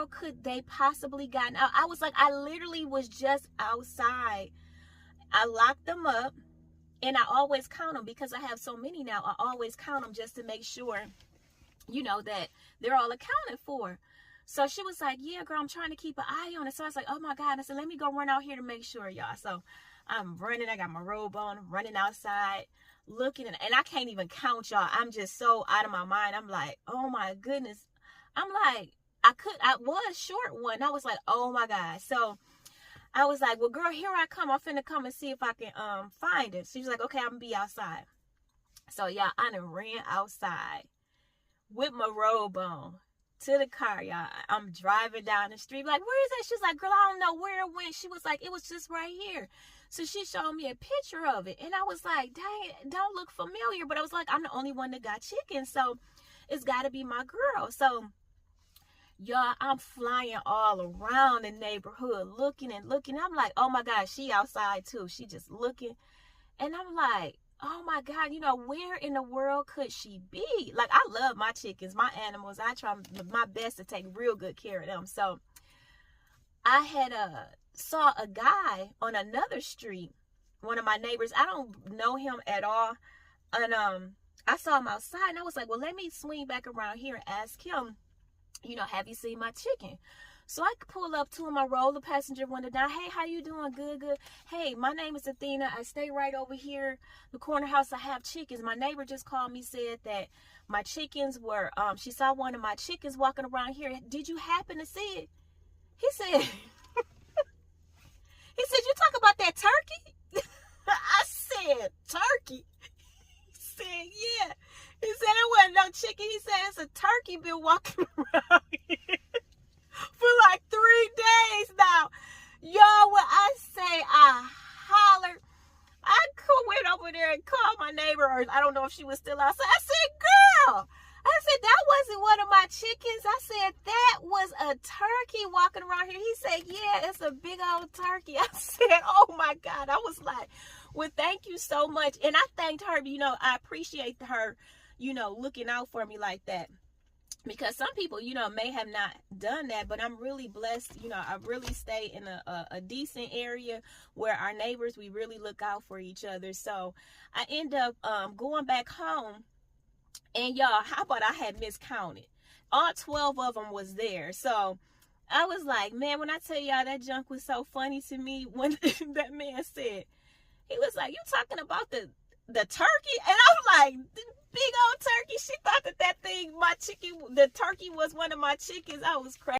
world could they possibly gotten out? I was like, I literally was just outside. I locked them up, and I always count them because I have so many now. I always count them just to make sure, that they're all accounted for. So she was like, yeah, girl, I'm trying to keep an eye on it. So I was like, oh my God. I said, let me go run out here to make sure, y'all. So I'm running. I got my robe on, running outside, looking, and I can't even count, y'all. I'm just so out of my mind. I'm like, oh my goodness. I'm like, I was short one. I was like, oh my God. So I was like, well, girl, here I come. I'm finna come and see if I can find it. She was like, okay, I'm gonna be outside. So y'all, I done ran outside with my robe on to the car, y'all. I'm driving down the street, like, where is that? She's like, girl, I don't know where it went. She was like, it was just right here. So she showed me a picture of it, and I was like, dang, it don't look familiar. But I was like, I'm the only one that got chicken, so it's got to be my girl. So y'all, I'm flying all around the neighborhood, looking and looking. I'm like, oh my God, she outside too. She just looking, and I'm like, oh my God, where in the world could she be? Like, I love my chickens, my animals. I try my best to take real good care of them. So I had saw a guy on another street, one of my neighbors. I don't know him at all. And I saw him outside, and I was like, well, let me swing back around here and ask him, have you seen my chicken? So I pull up to him, I roll the passenger window down. Hey, how you doing? Good, good. Hey, my name is Athena. I stay right over here, the corner house. I have chickens. My neighbor just called me, said that my chickens were, she saw one of my chickens walking around here. Did you happen to see it? He said, you talk about that turkey? I said, turkey? He said, yeah. He said, it wasn't no chicken. He said, it's a turkey been walking around here for like 3 days now. Y'all, when I say I hollered, I went over there and called my neighbor, or I don't know if she was still outside. I said, girl, I said, that wasn't one of my chickens. I said, that was a turkey walking around here. He said, yeah, it's a big old turkey. I said, oh my God. I was like, well, thank you so much. And I thanked her, I appreciate her, looking out for me like that. Because some people, may have not done that, but I'm really blessed. I really stay in a decent area where our neighbors, we really look out for each other. So I end up going back home, and y'all, how about I had miscounted? All 12 of them was there. So I was like, man, when I tell y'all, that junk was so funny to me when that man said, he was like, you talking about the turkey? And I'm like, big old turkey. She thought that thing, the turkey was one of my chickens. I was crazy.